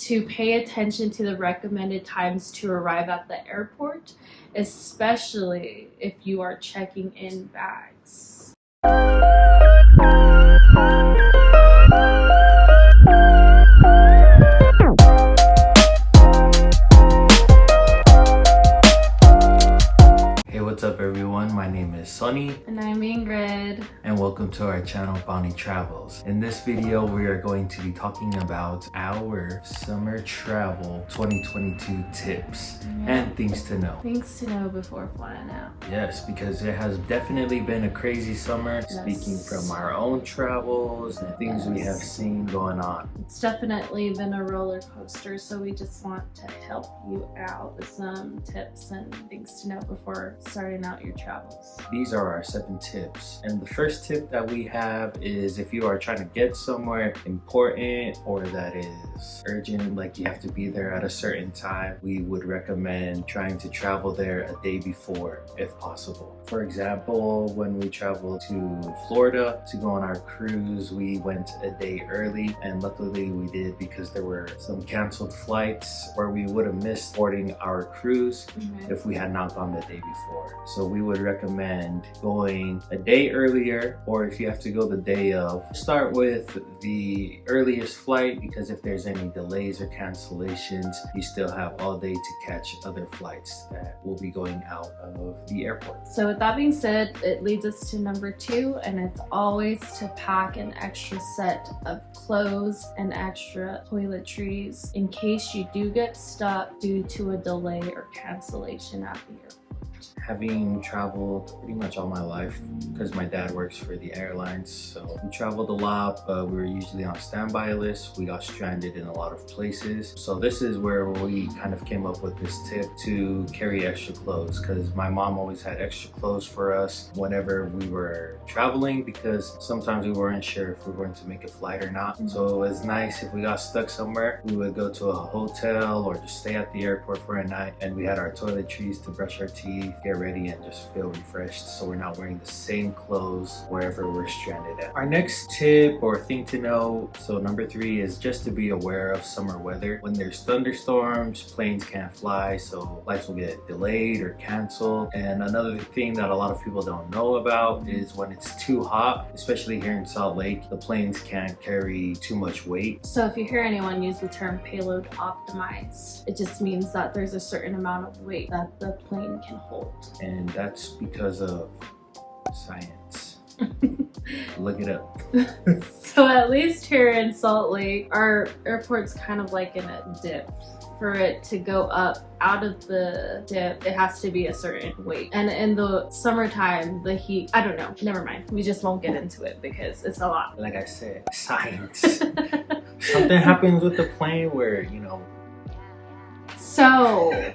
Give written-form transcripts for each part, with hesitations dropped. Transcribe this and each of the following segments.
to pay attention to the recommended times to arrive at the airport, especially if you are checking in bags. What's up everyone, my name is Sunny And I'm Ingrid. and welcome to our channel Pauni Travels. In this video we are going to be talking about our summer travel 2022 tips and things to know. Things to know before flying out. Yes, because it has definitely been a crazy summer, speaking from our own travels and things we have seen going on. It's definitely been a roller coaster, so we just want to help you out with some tips and things to know before starting out your travels. These are our 7 tips, and the first tip that we have is if you are trying to get somewhere important or that is urgent, like you have to be there at a certain time, we would recommend trying to travel there a day before if possible. For example, when we traveled to Florida to go on our cruise, we went a day early, and luckily we did because there were some canceled flights where we would have missed boarding our cruise if we had not gone the day before. So we would recommend going a day earlier, or if you have to go the day of, start with the earliest flight, because if there's any delays or cancellations, you still have all day to catch other flights that will be going out of the airport. So with that being said, it leads us to number 2, and it's always to pack an extra set of clothes and extra toiletries in case you do get stuck due to a delay or cancellation at the airport. Having traveled pretty much all my life, because my dad works for the airlines, so we traveled a lot, but we were usually on standby lists. We got stranded in a lot of places. So this is where we kind of came up with this tip to carry extra clothes, because my mom always had extra clothes for us whenever we were traveling, because sometimes we weren't sure if we were going to make a flight or not. So it was nice if we got stuck somewhere, we would go to a hotel or just stay at the airport for a night, and we had our toiletries to brush our teeth, get ready, and just feel refreshed, so we're not wearing the same clothes wherever we're stranded at. Our next tip or thing to know, so number 3, is just to be aware of summer weather. When there's thunderstorms, planes can't fly, so flights will get delayed or canceled. And another thing that a lot of people don't know about is when it's too hot, especially here in Salt Lake, the planes can't carry too much weight. So if you hear anyone use the term payload optimized, it just means that there's a certain amount of weight that the plane can hold. And that's because of science. Look it up. So at least here in Salt Lake, our airport's kind of like in a dip. For it to go up out of the dip, it has to be a certain weight. And in the summertime, the heat, I don't know, never mind. We just won't get into it because it's a lot. Like I said, science. Something happens with the plane where, you know. So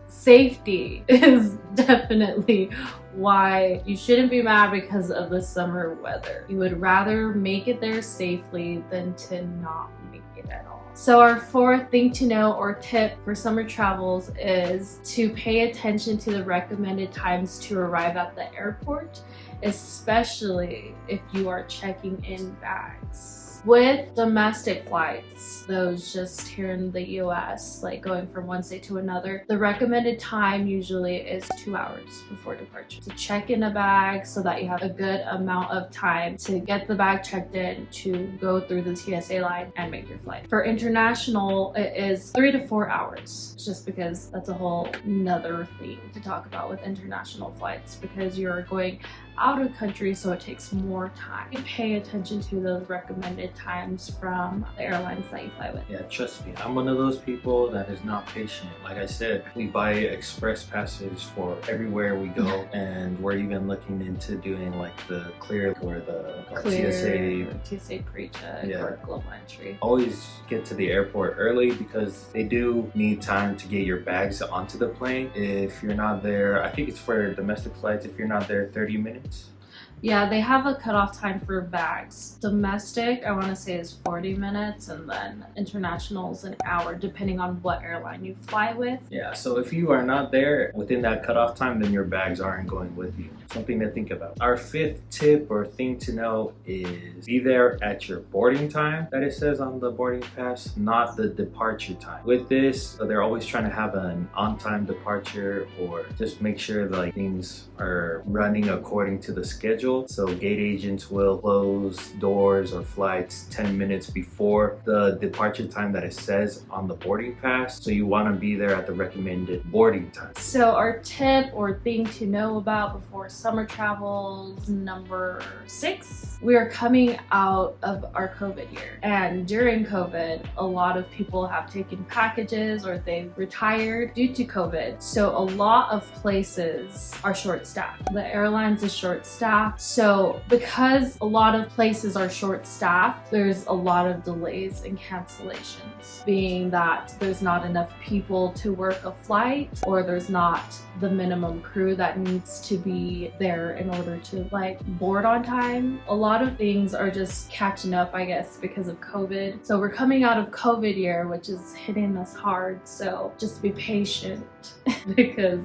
safety is definitely why you shouldn't be mad because of the summer weather. You would rather make it there safely than to not make it at all. So our 4th thing to know or tip for summer travels is to pay attention to the recommended times to arrive at the airport, especially if you are checking in bags. With domestic flights, those just here in the US, like going from one state to another, the recommended time usually is 2 hours before departure to check in a bag so that you have a good amount of time to get the bag checked in, to go through the TSA line and make your flight. For international, it is 3 to 4 hours, just because that's a whole nother thing to talk about with international flights, because you're going out of country, so it takes more time. Pay attention to those recommended times from the airlines that you fly with. Yeah, trust me, I'm one of those people that is not patient. Like I said, we buy express passes for everywhere we go, and we're even looking into doing like the clear or the TSA pre-check or global entry. Always get to the airport early, because they do need time to get your bags onto the plane. If you're not there, I think it's for domestic flights, if you're not there 30 minutes. Yeah, they have a cutoff time for bags. Domestic, I want to say, is 40 minutes, and then international is an hour, depending on what airline you fly with. Yeah, so if you are not there within that cutoff time, then your bags aren't going with you. Something to think about. Our fifth tip or thing to know is be there at your boarding time that it says on the boarding pass, not the departure time. With this, they're always trying to have an on-time departure, or just make sure that like things are running according to the schedule. So gate agents will close doors or flights 10 minutes before the departure time that it says on the boarding pass. So you want to be there at the recommended boarding time. So our tip or thing to know about before summer travels, number 6, we are coming out of our COVID year. And during COVID, a lot of people have taken packages or they've retired due to COVID. So a lot of places are short-staffed. The airlines is short-staffed. So because a lot of places are short-staffed, there's a lot of delays and cancellations, being that there's not enough people to work a flight, or there's not the minimum crew that needs to be there in order to like board on time. A lot of things are just catching up, I guess, because of COVID. So we're coming out of COVID year, which is hitting us hard. So just be patient because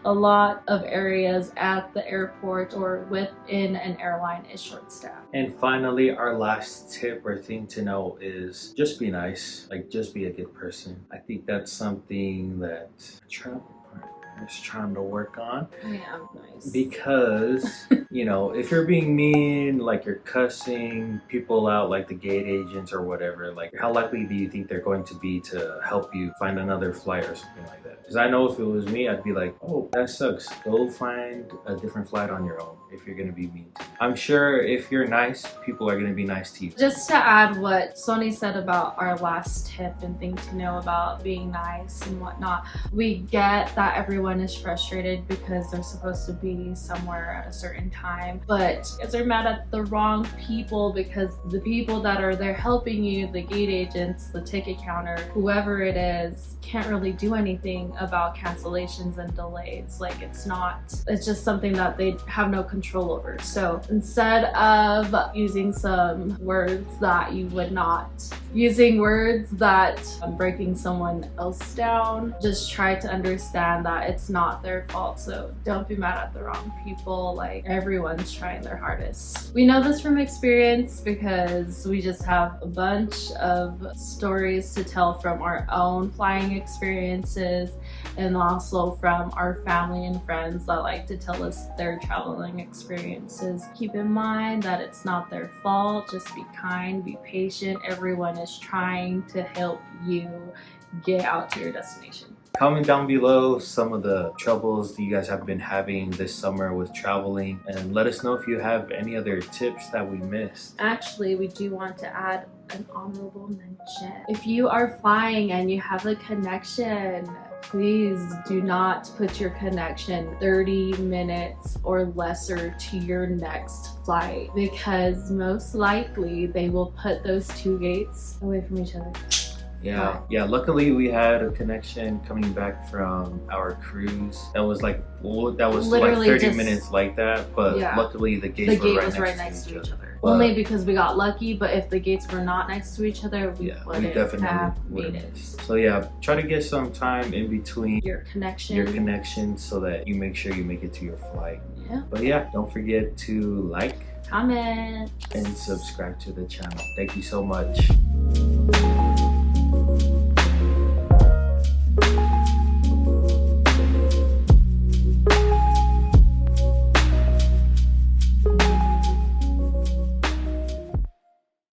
a lot of areas at the airport or within an airline is short-staffed. And finally, our last tip or thing to know is just be nice. Like, just be a good person. I think that's something that travel partners trying to work on. Yeah, nice. Because, you know, if you're being mean, like you're cussing people out, like the gate agents or whatever, like how likely do you think they're going to be to help you find another flight or something like that? Because I know if it was me, I'd be like, oh, that sucks. Go find a different flight on your own if you're going to be mean to me. I'm sure if you're nice, people are going to be nice to you. Just to add what Sonny said about our last tip and thing to know about being nice and whatnot, we get that everyone is frustrated because they're supposed to be somewhere at a certain time, but they're mad at the wrong people, because the people that are there helping you, the gate agents, the ticket counter, whoever it is, can't really do anything about cancellations and delays. Like, it's just something that they have no control over. So instead of using some words that you would not, using words that breaking someone else down, just try to understand that it's not their fault. So don't be mad at the wrong people. Like, everyone's trying their hardest. We know this from experience because we just have a bunch of stories to tell from our own flying experiences, and also from our family and friends that like to tell us their traveling experiences. Keep in mind that it's not their fault. Just be kind, be patient. Everyone is trying to help you get out to your destination. Comment down below some of the troubles that you guys have been having this summer with traveling, and let us know if you have any other tips that we missed. Actually, we do want to add an honorable mention. If you are flying and you have a connection, please do not put your connection 30 minutes or lesser to your next flight, because most likely they will put those two gates away from each other. Yeah, luckily we had a connection coming back from our cruise that was like Literally 30 just minutes like that, but yeah. Luckily the gates were right next to each other. But only because we got lucky, but if the gates were not next to each other, we definitely have made it. So yeah, try to get some time in between your connection so that you make sure you make it to your flight. Yeah. But yeah, don't forget to like, comment, and subscribe to the channel. Thank you so much.